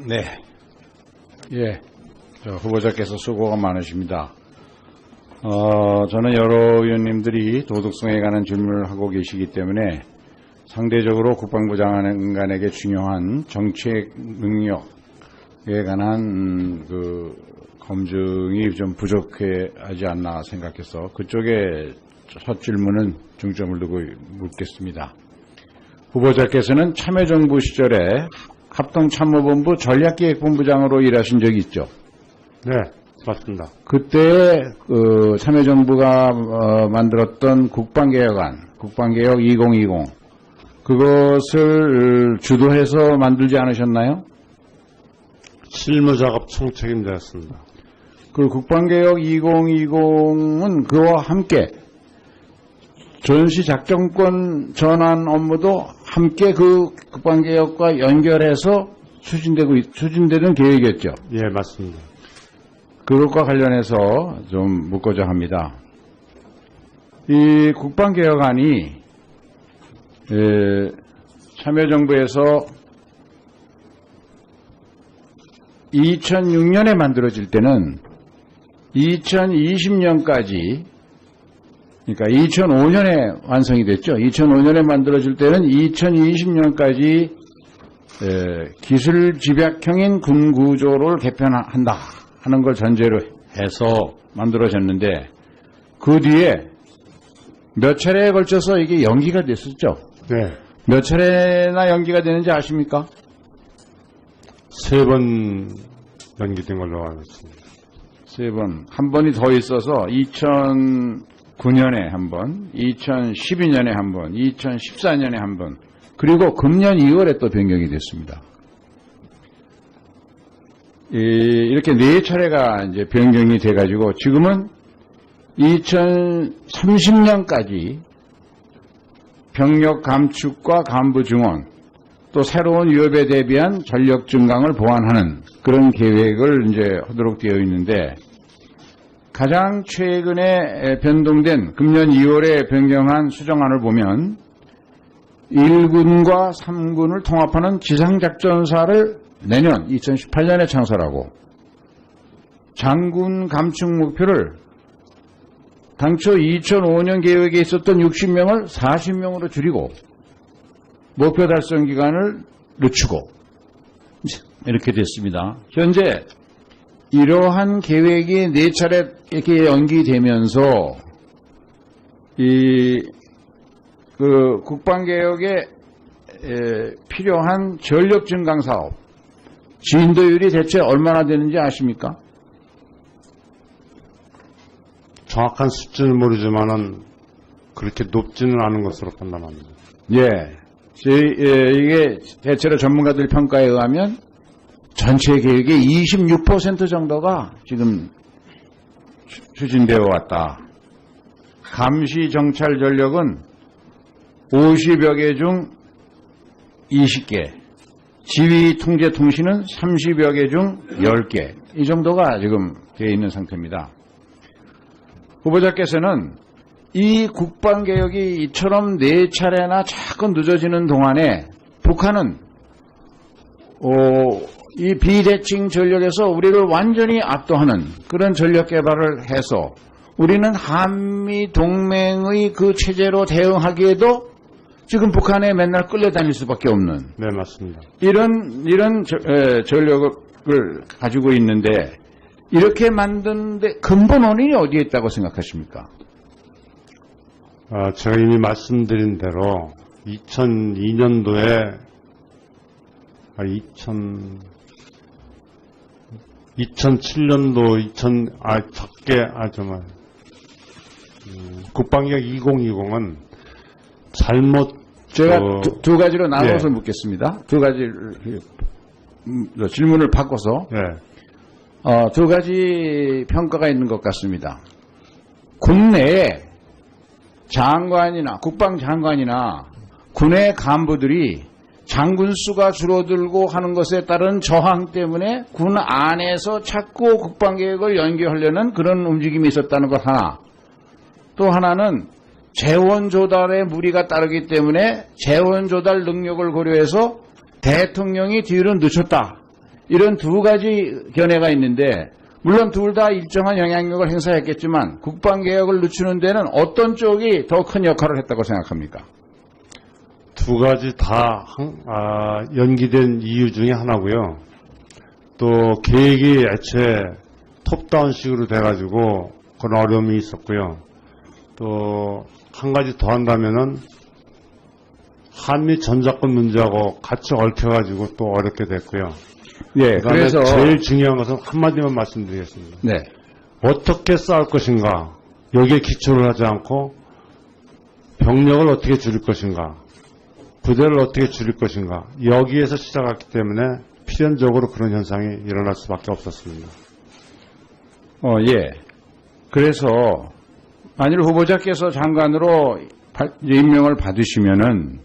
네. 예. 후보자께서 수고가 많으십니다. 저는 여러 의원님들이 도덕성에 관한 질문을 하고 계시기 때문에 상대적으로 국방부 장관에게 중요한 정책 능력에 관한 검증이 좀 부족하지 않나 생각해서 그쪽에 첫 질문은 중점을 두고 묻겠습니다. 후보자께서는 참여정부 시절에 합동참모본부 전략기획본부장으로 일하신 적이 있죠? 네, 맞습니다. 그때 참여정부가 만들었던 국방개혁안, 국방개혁 2020 그것을 주도해서 만들지 않으셨나요? 실무작업 총책임자였습니다. 그 국방개혁 2020은 그와 함께 전시작전권 전환 업무도 함께 그 국방개혁과 연결해서 추진되는 계획이었죠. 예, 맞습니다. 그것과 관련해서 좀 묻고자 합니다. 이 국방개혁안이 참여정부에서 2006년에 만들어질 때는 2020년까지 그러니까 2005년에 완성이 됐죠. 2005년에 만들어질 때는 2020년까지 기술집약형인 군구조를 개편한다 하는 걸 전제로 해서 만들어졌는데 그 뒤에 몇 차례에 걸쳐서 이게 연기가 됐었죠. 네. 몇 차례나 연기가 되는지 아십니까? 3번 연기된 걸로 알고 있습니다. 3번. 한 번이 더 있어서 2009년에 한 번, 2012년에 한 번, 2014년에 한 번, 그리고 금년 2월에 또 변경이 됐습니다. 이렇게 4차례가 이제 변경이 돼가지고 지금은 2030년까지 병력 감축과 간부 증원, 또 새로운 위협에 대비한 전력 증강을 보완하는 그런 계획을 이제 하도록 되어 있는데 가장 최근에 변동된 금년 2월에 변경한 수정안을 보면 1군과 3군을 통합하는 지상작전사를 내년 2018년에 창설하고 장군 감축 목표를 당초 2005년 계획에 있었던 60명을 40명으로 줄이고 목표 달성 기간을 늦추고 이렇게 됐습니다. 현재 이러한 계획이 4차례 이렇게 연기되면서 국방개혁에 필요한 전력 증강 사업 진도율이 대체 얼마나 되는지 아십니까? 정확한 수치는 모르지만은 그렇게 높지는 않은 것으로 판단합니다. 예. 이게 대체로 전문가들 평가에 의하면 전체 계획의 26% 정도가 지금 추진되어 왔다. 감시 정찰 전력은 50여 개 중 20개, 지휘 통제 통신은 30여 개 중 10개, 이 정도가 지금 되어 있는 상태입니다. 후보자께서는 이 국방개혁이 이처럼 4차례나 자꾸 늦어지는 동안에 북한은 이 비대칭 전력에서 우리를 완전히 압도하는 그런 전력 개발을 해서 우리는 한미 동맹의 그 체제로 대응하기에도 지금 북한에 맨날 끌려다닐 수밖에 없는 네, 맞습니다. 이런 전력을 가지고 있는데 이렇게 만드는데 근본 원인이 어디에 있다고 생각하십니까? 제가 이미 말씀드린 대로 2002년도에 2007년도 국방개혁 2020은 잘못 제가 두 가지로 나눠서 묻겠습니다. 두 가지 질문을 바꿔서 두 가지 평가가 있는 것 같습니다. 국내에 장관이나 국방장관이나 군의 간부들이 장군 수가 줄어들고 하는 것에 따른 저항 때문에 군 안에서 자꾸 국방계획을 연기하려는 그런 움직임이 있었다는 것 하나. 또 하나는 재원 조달에 무리가 따르기 때문에 재원 조달 능력을 고려해서 대통령이 뒤로 늦췄다. 이런 두 가지 견해가 있는데 물론 둘 다 일정한 영향력을 행사했겠지만 국방개혁을 늦추는 데는 어떤 쪽이 더 큰 역할을 했다고 생각합니까? 두 가지 다 연기된 이유 중에 하나고요. 또 계획이 애초에 톱다운식으로 돼가지고 그런 어려움이 있었고요. 또 한 가지 더 한다면은 한미 전자권 문제하고 같이 얽혀가지고 또 어렵게 됐고요. 예, 그다음에 그래서 제일 중요한 것은 한마디만 말씀드리겠습니다. 네, 어떻게 싸울 것인가 여기에 기초를 하지 않고 병력을 어떻게 줄일 것인가 부대를 어떻게 줄일 것인가 여기에서 시작했기 때문에 필연적으로 그런 현상이 일어날 수밖에 없었습니다. 예. 그래서 만일 후보자께서 장관으로 임명을 받으시면은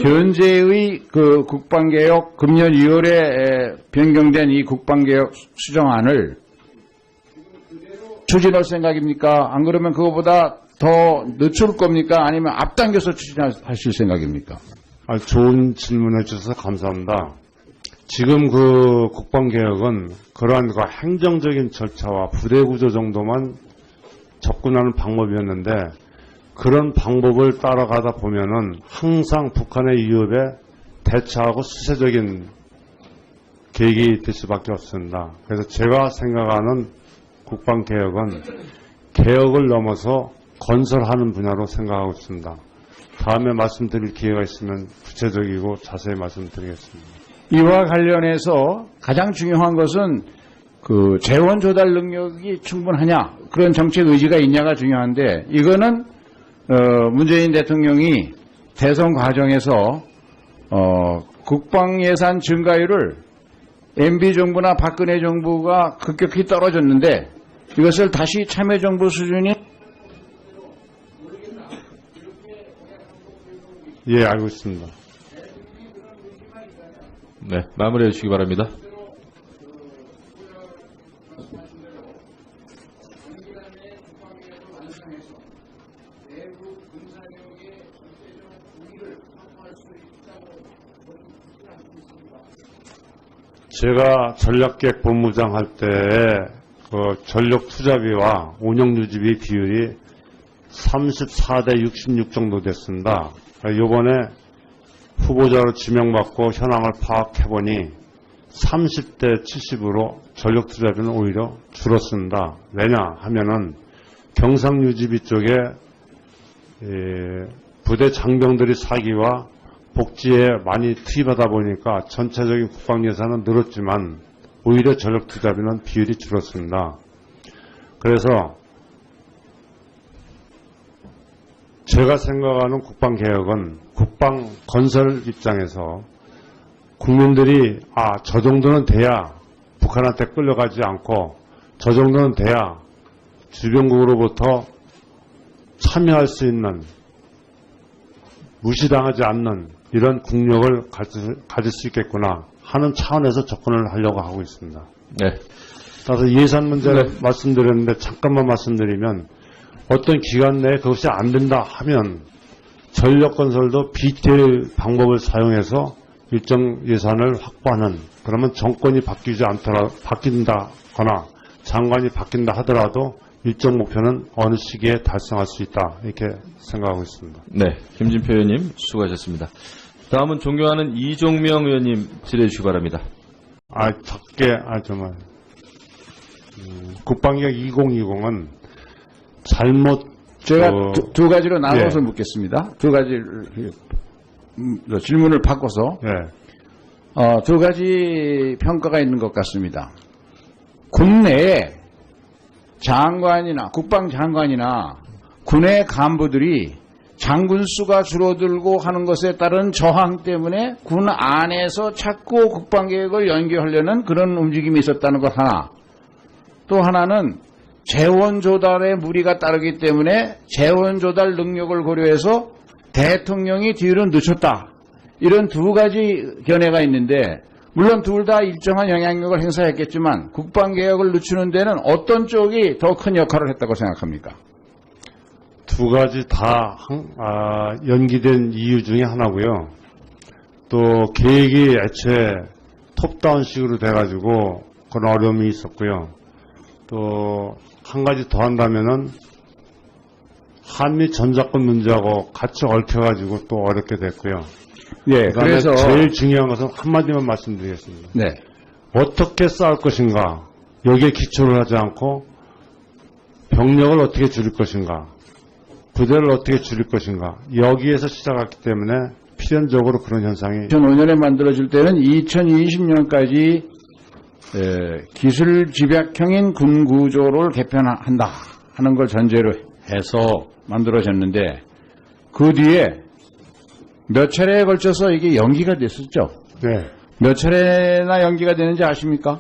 현재의 그 국방개혁 금년 2월에 변경된 이 국방개혁 수정안을 추진할 생각입니까? 안 그러면 그거보다 더 늦출 겁니까? 아니면 앞당겨서 추진하실 생각입니까? 좋은 질문해 주셔서 감사합니다. 지금 그 국방개혁은 그러한 그 행정적인 절차와 부대 구조 정도만 접근하는 방법이었는데 그런 방법을 따라가다 보면은 항상 북한의 위협에 대처하고 수세적인 계획이 될 수밖에 없습니다. 그래서 제가 생각하는 국방개혁은 개혁을 넘어서 건설하는 분야로 생각하고 있습니다. 다음에 말씀드릴 기회가 있으면 구체적이고 자세히 말씀드리겠습니다. 이와 관련해서 가장 중요한 것은 그 재원 조달 능력이 충분하냐 그런 정책 의지가 있냐가 중요한데 이거는 문재인 대통령이 대선 과정에서 국방 예산 증가율을 MB 정부나 박근혜 정부가 급격히 떨어졌는데 이것을 다시 참여정부 수준이 예, 알고 있습니다. 네, 마무리해 주시기 바랍니다. 제가 전략계획 본부장 할 때에 그 전력 투자비와 운영 유지비 비율이 34대 66 정도 됐습니다. 이번에 후보자로 지명받고 현황을 파악해보니 30대 70으로 전력 투자비는 오히려 줄었습니다. 왜냐 하면은 경상 유지비 쪽에 부대 장병들이 사기와 복지에 많이 투입하다 보니까 전체적인 국방 예산은 늘었지만 오히려 전력 투자비는 비율이 줄었습니다. 그래서 제가 생각하는 국방 개혁은 국방 건설 입장에서 국민들이 저 정도는 돼야 북한한테 끌려가지 않고 저 정도는 돼야 주변국으로부터 참여할 수 있는 무시당하지 않는 이런 국력을 가질 수 있겠구나 하는 차원에서 접근을 하려고 하고 있습니다. 네. 따라서 예산 문제를 말씀드렸는데 잠깐만 말씀드리면 어떤 기간 내에 그것이 안 된다 하면 전력 건설도 BTL 방법을 사용해서 일정 예산을 확보하는 그러면 정권이 바뀐다거나 장관이 바뀐다 하더라도 일정 목표는 어느 시기에 달성할 수 있다 이렇게 생각하고 있습니다. 네, 김진표 의원님 수고하셨습니다. 다음은 존경하는 이종명 의원님 질의해 주시기 바랍니다. 정말 국방개혁 2020은 잘못 제가 두 가지로 나눠서 묻겠습니다. 두 가지 질문을 바꿔서 두 가지 평가가 있는 것 같습니다. 국내에 장관이나 국방장관이나 군의 간부들이 장군 수가 줄어들고 하는 것에 따른 저항 때문에 군 안에서 자꾸 국방개혁을 연기하려는 그런 움직임이 있었다는 것 하나. 또 하나는 재원 조달에 무리가 따르기 때문에 재원 조달 능력을 고려해서 대통령이 뒤로 늦췄다. 이런 두 가지 견해가 있는데 물론 둘 다 일정한 영향력을 행사했겠지만 국방개혁을 늦추는 데는 어떤 쪽이 더 큰 역할을 했다고 생각합니까? 두 가지 다 연기된 이유 중에 하나고요. 또 계획이 애초에 톱다운식으로 돼가지고 그런 어려움이 있었고요. 또 한 가지 더 한다면은 한미 전자권 문제하고 같이 얽혀가지고 또 어렵게 됐고요. 예, 그다음에 그래서 제일 중요한 것은 한마디만 말씀드리겠습니다. 네, 어떻게 싸울 것인가, 여기에 기초를 하지 않고 병력을 어떻게 줄일 것인가, 부대를 어떻게 줄일 것인가, 여기에서 시작했기 때문에 필연적으로 그런 현상이 2005년에 만들어질 때는 2020년까지 기술 집약형인 군 구조를 개편한다 하는 걸 전제로 해서 만들어졌는데 그 뒤에 몇 차례에 걸쳐서 이게 연기가 됐었죠. 네, 몇 차례나 연기가 되는지 아십니까?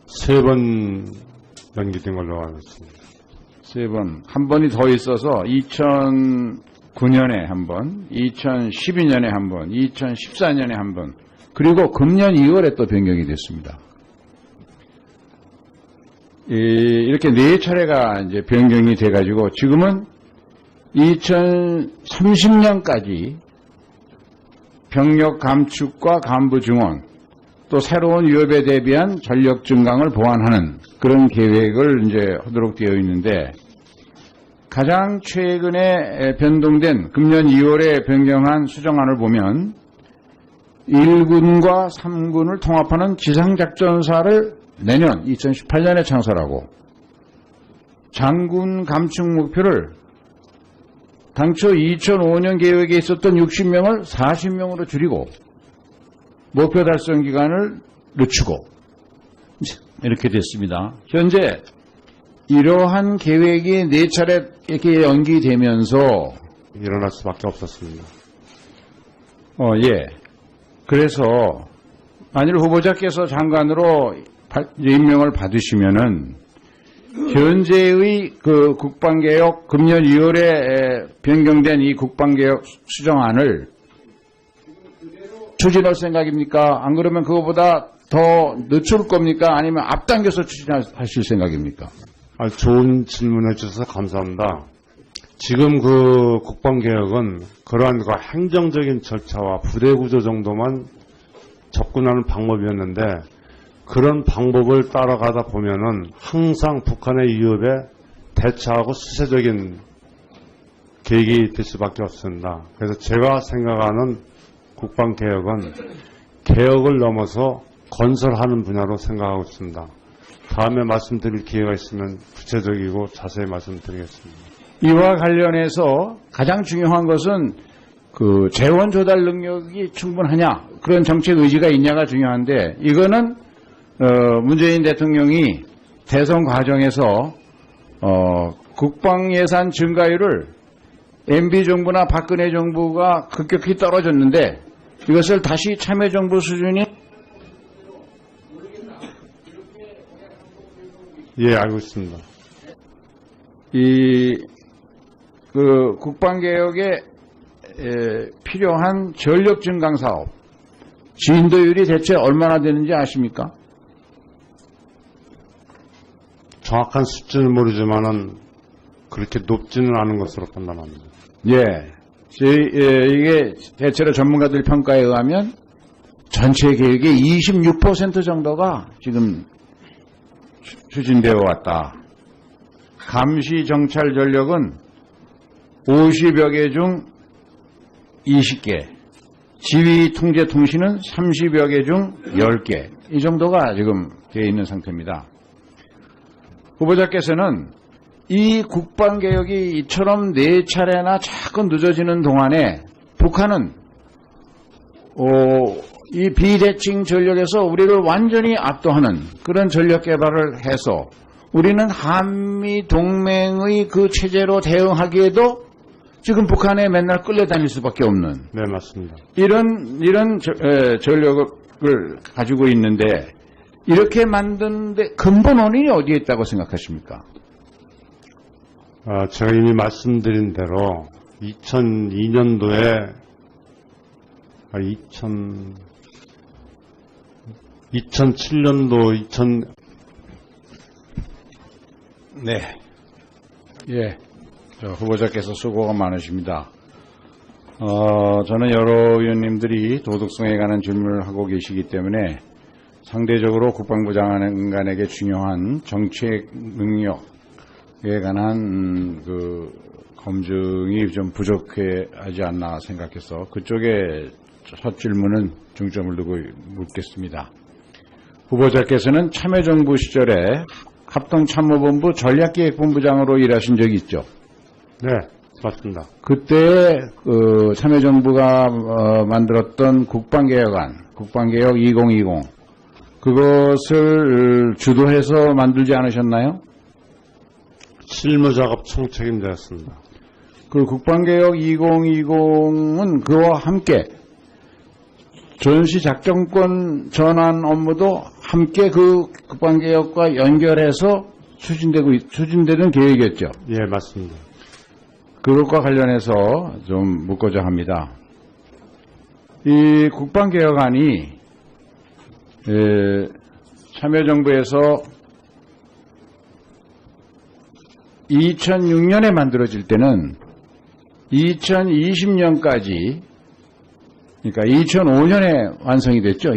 3번 연기된 걸로 알고 있습니다. 3번. 한 번이 더 있어서 2009년에 한 번, 2012년에 한 번, 2014년에 한 번, 그리고 금년 2월에 또 변경이 됐습니다. 이렇게 4차례가 이제 변경이 돼가지고 지금은 2030년까지 병력 감축과 간부 증원, 또 새로운 위협에 대비한 전력 증강을 보완하는 그런 계획을 이제 하도록 되어 있는데 가장 최근에 변동된 금년 2월에 변경한 수정안을 보면 1군과 3군을 통합하는 지상작전사를 내년 2018년에 창설하고 장군 감축 목표를 당초 2005년 계획에 있었던 60명을 40명으로 줄이고 목표 달성 기간을 늦추고 이렇게 됐습니다. 현재 이러한 계획이 4차례 이렇게 연기되면서 일어날 수밖에 없었습니다. 예. 그래서 만일 후보자께서 장관으로 임명을 받으시면은 현재의 그 국방개혁 금년 2월에 변경된 이 국방개혁 수정안을 추진할 생각입니까? 안 그러면 그거보다 더 늦출 겁니까? 아니면 앞당겨서 추진하실 생각입니까? 좋은 질문해 주셔서 감사합니다. 지금 그 국방개혁은 그러한 그 행정적인 절차와 부대 구조 정도만 접근하는 방법이었는데 그런 방법을 따라가다 보면은 항상 북한의 위협에 대처하고 수세적인 계획이 될 수밖에 없습니다. 그래서 제가 생각하는 국방개혁은 개혁을 넘어서 건설하는 분야로 생각하고 있습니다. 다음에 말씀드릴 기회가 있으면 구체적이고 자세히 말씀드리겠습니다. 이와 관련해서 가장 중요한 것은 그 재원 조달 능력이 충분하냐 그런 정책 의지가 있냐가 중요한데 이거는 문재인 대통령이 대선 과정에서 국방 예산 증가율을 MB 정부나 박근혜 정부가 급격히 떨어졌는데 이것을 다시 참여정부 수준이 예, 알고 있습니다. 그 국방개혁에 필요한 전력 증강 사업 진도율이 대체 얼마나 되는지 아십니까? 정확한 수준을 모르지만은 그렇게 높지는 않은 것으로 판단합니다. 예. 이게 대체로 전문가들 평가에 의하면 전체 계획의 26% 정도가 지금 추진되어 왔다. 감시 정찰 전력은 50여 개 중 20개, 지휘 통제 통신은 30여 개 중 10개, 이 정도가 지금 되어 있는 상태입니다. 후보자께서는 이 국방개혁이 이처럼 4차례나 자꾸 늦어지는 동안에 북한은 이 비대칭 전력에서 우리를 완전히 압도하는 그런 전력 개발을 해서 우리는 한미 동맹의 그 체제로 대응하기에도 지금 북한에 맨날 끌려다닐 수밖에 없는 네, 맞습니다. 이런 전력을 가지고 있는데 이렇게 만드는데 근본 원인이 어디에 있다고 생각하십니까? 제가 이미 말씀드린 대로 2002년도에 2007년도 네. 예. 후보자께서 수고가 많으십니다. 저는 여러 의원님들이 도덕성에 관한 질문을 하고 계시기 때문에 상대적으로 국방부 장관에게 중요한 정책 능력에 관한 그 검증이 좀 부족하지 않나 생각해서 그쪽에 첫 질문은 중점을 두고 묻겠습니다. 후보자께서는 참여정부 시절에 합동참모본부 전략기획본부장으로 일하신 적이 있죠. 네, 맞습니다. 그때 그 참여정부가 만들었던 국방개혁안, 국방개혁 2020 그것을 주도해서 만들지 않으셨나요? 실무작업 총책임자였습니다. 그 국방개혁 2020은 그와 함께 전시작전권 전환 업무도 함께 그 국방개혁과 연결해서 추진되는 계획이었죠. 예, 맞습니다. 그것과 관련해서 좀 묻고자 합니다. 이 국방개혁안이 참여정부에서 2006년에 만들어질 때는 2020년까지, 그러니까 2005년에 완성이 됐죠.